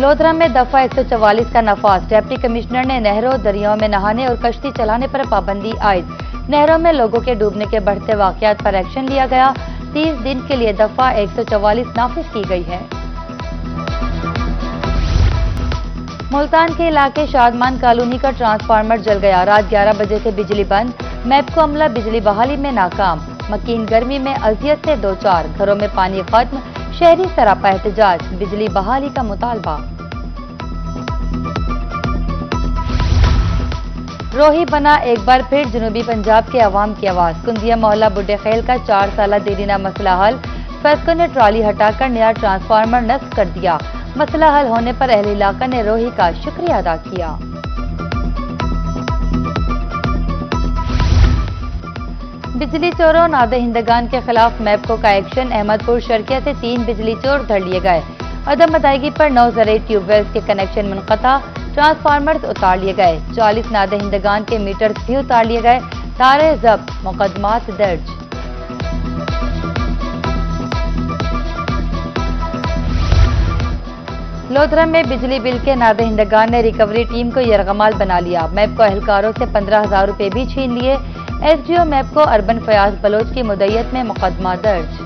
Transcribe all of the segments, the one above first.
लोधरा में दफा 144 का नफाज। डिप्टी कमिश्नर ने नहरों, दरियाओं में नहाने और कश्ती चलाने पर पाबंदी आयद। नहरों में लोगों के डूबने के बढ़ते वाकयात पर एक्शन लिया गया। 30 दिन के लिए दफा 144 नाफिज की गई है। मुल्तान के इलाके शादमान कॉलोनी का ट्रांसफार्मर जल गया। रात 11 बजे से बिजली बंद। मैपको अमला बिजली बहाली में नाकाम। मकीन गर्मी में अजियत से दो चार। घरों में पानी खत्म। शहरी सरापा एहतजाज। बिजली बहाली का मुतालबा। रोही बना एक बार फिर जनूबी पंजाब के अवाम की आवाज। कुंदिया मोहल्ला बुड्ढे खेल का 4 साला देरीना मसला हल। फैसकों ने ट्राली हटाकर नया ट्रांसफार्मर नस्ब कर दिया। मसला हल होने पर अहले इलाका ने रोही का शुक्रिया अदा किया। बिजली चोरों नादहिंदगान के खिलाफ मैपको का एक्शन। अहमदपुर शर्किया से 3 बिजली चोर धर लिए गए। अदम अदायगी पर 9 ज़राई ट्यूबवेल्स के कनेक्शन मुनक़ता। ट्रांसफार्मर्स उतार लिए गए। 40 नादहिंदगान के मीटर्स भी उतार लिए गए। तारे जब्त, मुकदमात दर्ज। लोधरा में बिजली बिल के नादहिंदगान ने रिकवरी टीम को यरगमाल बना लिया। मैपको एहलकारों से 15,000 रुपए भी छीन लिए। एसडीओ मैपको अर्बन फयाज बलोच की मुद्दत में मुकदमा दर्ज।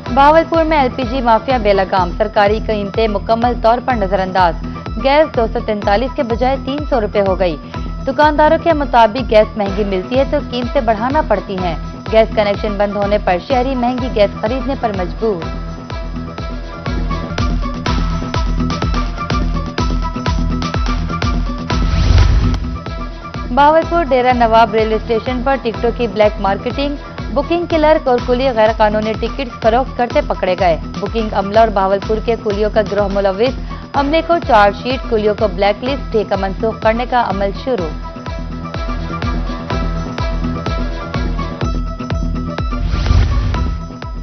बहावलपुर में एलपीजी माफिया बेलगाम। सरकारी कीमतें मुकम्मल तौर पर नजरअंदाज। गैस 243 के बजाय 300 रुपए हो गई। दुकानदारों के मुताबिक गैस महंगी मिलती है तो कीमतें बढ़ाना पड़ती हैं। गैस कनेक्शन बंद होने पर शहरी महंगी गैस खरीदने पर मजबूर। बहावलपुर डेरा नवाब रेलवे स्टेशन पर टिकटों की ब्लैक मार्केटिंग। बुकिंग क्लर्क और कुली गैर कानूनी टिकट फरोख्त करते पकड़े गए। बुकिंग अमला और बहावलपुर के कुलियों का गिरोह मुलविस। अमले को चार्जशीट, कुलियों को ब्लैक लिस्ट, ठेका मनसूख करने का अमल शुरू।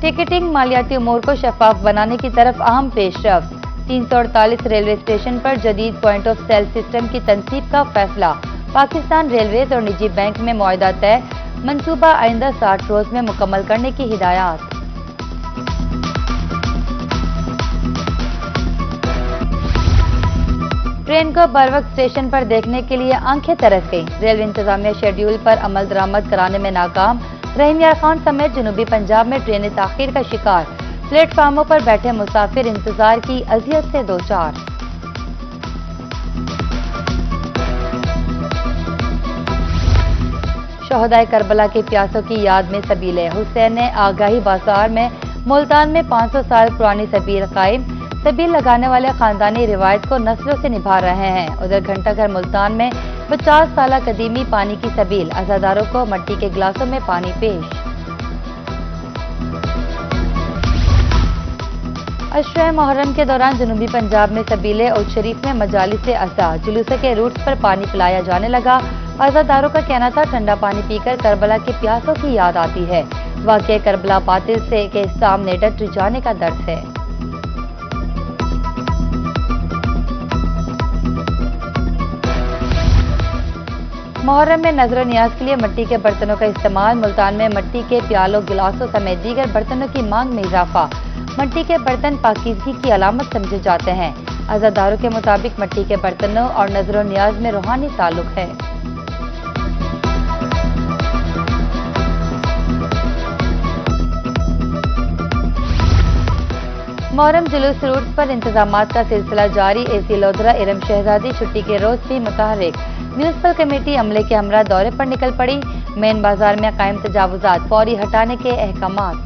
टिकटिंग मालियाती उमूर को शफाफ बनाने की तरफ अहम पेशरफ्त। 348 रेलवे स्टेशन पर जदीद पॉइंट ऑफ सेल सिस्टम की तनसीब का फैसला। पाकिस्तान रेलवेज और निजी बैंक में मुआहदा तय। मंसूबा आइंदा 60 रोज में मुकम्मल करने की हिदायत। ट्रेन को बरवक्त स्टेशन पर देखने के लिए आंखें तरस गईं। रेलवे इंतजामिया शेड्यूल पर अमल दरामद कराने में नाकाम। रहीम यार खान समेत जनूबी पंजाब में ट्रेनें ताखीर का शिकार। प्लेटफार्मों पर बैठे मुसाफिर इंतजार की अजियत से दो चार। शहदाए करबला के प्यासों की याद में सबीलें। हुसैन ने आगाही बाजार में मुल्तान में 500 साल पुरानी सबील कायम। सबील लगाने वाले खानदानी रिवायत को नस्लों से निभा रहे हैं। उधर घंटाघर मुल्तान में 50 साल कदीमी पानी की सबील। अज़ादारों को मट्टी के गिलासों में पानी पेश। अशरे मुहर्रम के दौरान जनूबी पंजाब में सबीले और शरीफ में मजालिस से अज़ा जुलूस के रूट्स पर पानी पिलाया जाने लगा। अज़ादारों का कहना था ठंडा पानी पीकर करबला के प्यासों की याद आती है। वाक़या करबला बातिल से के सामने डट जाने का दर्द है। मुहर्रम में नजर न्याज के लिए मिट्टी के बर्तनों का इस्तेमाल। मुल्तान में मिट्टी के प्यालों, गिलासों समेत दीगर बर्तनों की मांग में इजाफा। मिट्टी के बर्तन पाकीज़गी की अलामत समझे जाते हैं। अज़ादारों के मुताबिक मिट्टी के बर्तनों और नजर न्याज में रूहानी ताल्लुक है। मुहर्रम जुलूस रूट्स पर इंतजामात का सिलसिला जारी। एसी लोधरा इरम शहजादी छुट्टी के रोज भी मुतहर्रिक। म्यूनिसिपल कमेटी अमले के हमरा दौरे पर निकल पड़ी। मेन बाजार में कायम तजावुजात फौरी हटाने के अहकामात।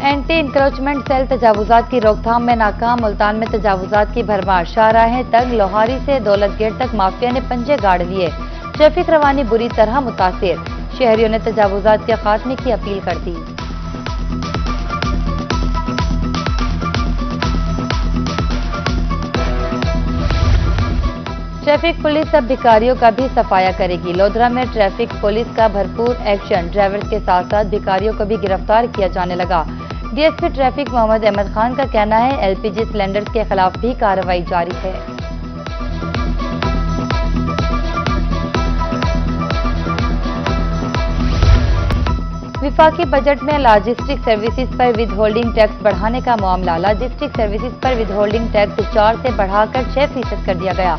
एंटी इंक्रोचमेंट सेल तजावुजात की रोकथाम में नाकाम। मुल्तान में तजावुजात की भरमार। शाहराहें तंग। लोहारी से दौलत गेट तक माफिया ने पंजे गाड़ लिए। ट्रैफिक रवानी बुरी तरह मुतासिर। शहरियों ने तजावुजात के खात्मे की अपील कर दी। ट्रैफिक पुलिस अब भिखारियों का भी सफाया करेगी। लोधरा में ट्रैफिक पुलिस का भरपूर एक्शन। ड्राइवर्स के साथ साथ भिखारियों को भी गिरफ्तार किया जाने लगा। डीएसपी ट्रैफिक मोहम्मद अहमद खान का कहना है एलपीजी सिलेंडर्स के खिलाफ भी कार्रवाई जारी है। وفاقی بجٹ میں لاجسٹک سروسز پر ود ہولڈنگ ٹیکس بڑھانے کا معاملہ۔ لاجسٹک سروسز پر ود ہولڈنگ ٹیکس 4 سے بڑھا کر 6% کر دیا گیا۔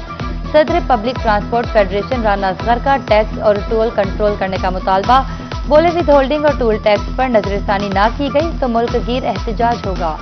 صدر public transport federation Rana Asghar کا ٹیکس اور ٹول کنٹرول کرنے کا مطالبہ۔ بولے ود ہولڈنگ اور ٹول ٹیکس پر نظر ثانی نہ کی گئی تو ملک گیر احتجاج ہوگا۔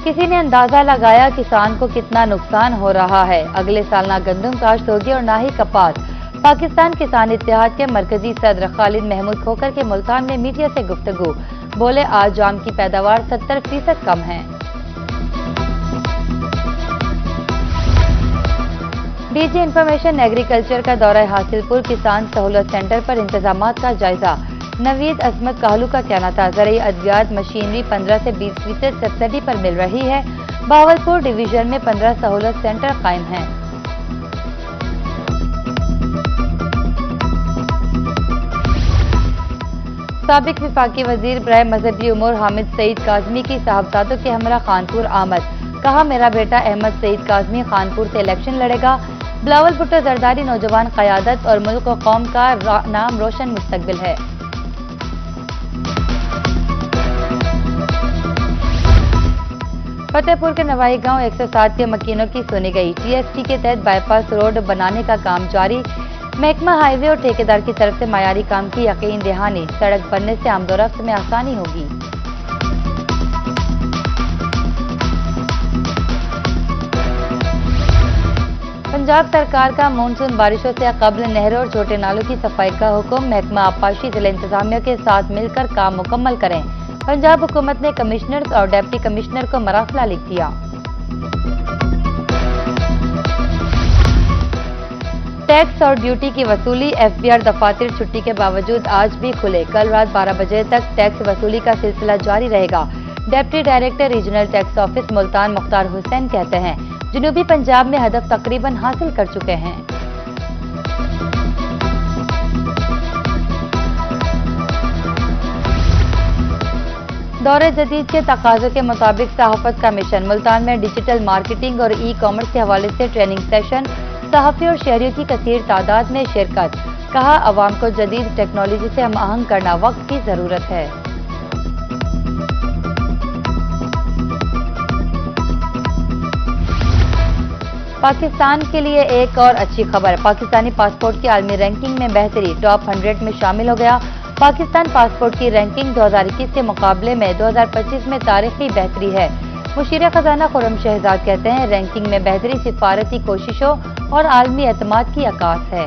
کسی نے اندازہ لگایا کسان کو کتنا نقصان ہو رہا ہے؟ اگلے سال نہ گندم کاشت ہوگی اور نہ ہی کپاس۔ پاکستان کسان اتحاد کے مرکزی صدر خالد محمود کھوکھر کے ملتان میں میڈیا سے گفتگو۔ بولے آج جام کی پیداوار 70% کم ہے۔ ڈی جی انفارمیشن ایگریکلچر کا دورہ حاصل پور کسان سہولت سینٹر پر انتظامات کا جائزہ۔ نوید عصمت کاہلو کا کہنا تھا زرعی ادویات مشینری 15 سے 20% سبسڈی پر مل رہی ہے۔ بہاولپور ڈویژن میں 15 سہولت سینٹر قائم ہیں۔ سابق وفاقی وزیر برائے مذہبی امور حامد سعید کاظمی کی صاحبزادوں کے ہمراہ خانپور آمد۔ کہا میرا بیٹا احمد سعید کاظمی خانپور سے الیکشن لڑے گا۔ بلاول بھٹو زرداری نوجوان قیادت اور ملک و قوم کا نام روشن مستقبل ہے۔ فتح پور کے نوائی گاؤں 107 کے مکینوں کی سنی گئی۔ ٹی ایس ٹی کے تحت بائی پاس روڈ بنانے کا کام جاری۔ محکمہ ہائی وے اور ٹھیکیدار کی طرف سے معیاری کام کی یقین دہانی۔ سڑک بننے سے آمد و رفت میں آسانی ہوگی۔ پنجاب سرکار کا مونسون بارشوں سے قبل نہروں اور چھوٹے نالوں کی صفائی کا حکم۔ محکمہ آبپاشی ضلع انتظامیہ کے ساتھ مل کر کام مکمل کریں۔ پنجاب حکومت نے کمشنرز اور ڈپٹی کمشنر کو مراسلہ لکھ دیا۔ ٹیکس اور ڈیوٹی کی وصولی۔ ایف بی آر دفاتر چھٹی کے باوجود آج بھی کھلے۔ کل رات 12 بجے تک ٹیکس وصولی کا سلسلہ جاری رہے گا۔ Deputy director regional tax office Multan Mukhtar Hussain کہتے ہیں جنوبی پنجاب میں ہدف تقریباً حاصل کر چکے ہیں۔ دور جدید کے تقاضوں کے مطابق صحافت کا مشن۔ ملتان میں ڈیجیٹل مارکیٹنگ اور ای کامرس کے حوالے سے ٹریننگ سیشن۔ صحافی اور شہریوں کی کثیر تعداد میں شرکت۔ کہا عوام کو جدید ٹیکنالوجی سے ہم آہنگ کرنا وقت کی ضرورت ہے۔ پاکستان کے لیے ایک اور اچھی خبر۔ پاکستانی پاسپورٹ کی عالمی رینکنگ میں بہتری۔ ٹاپ 100 میں شامل ہو گیا۔ پاکستان پاسپورٹ کی رینکنگ 2021 کے مقابلے میں 2025 میں تاریخی بہتری ہے۔ مشیر خزانہ خرم شہزاد کہتے ہیں رینکنگ میں بہتری سفارتی کوششوں اور عالمی اعتماد کی عکاس ہے۔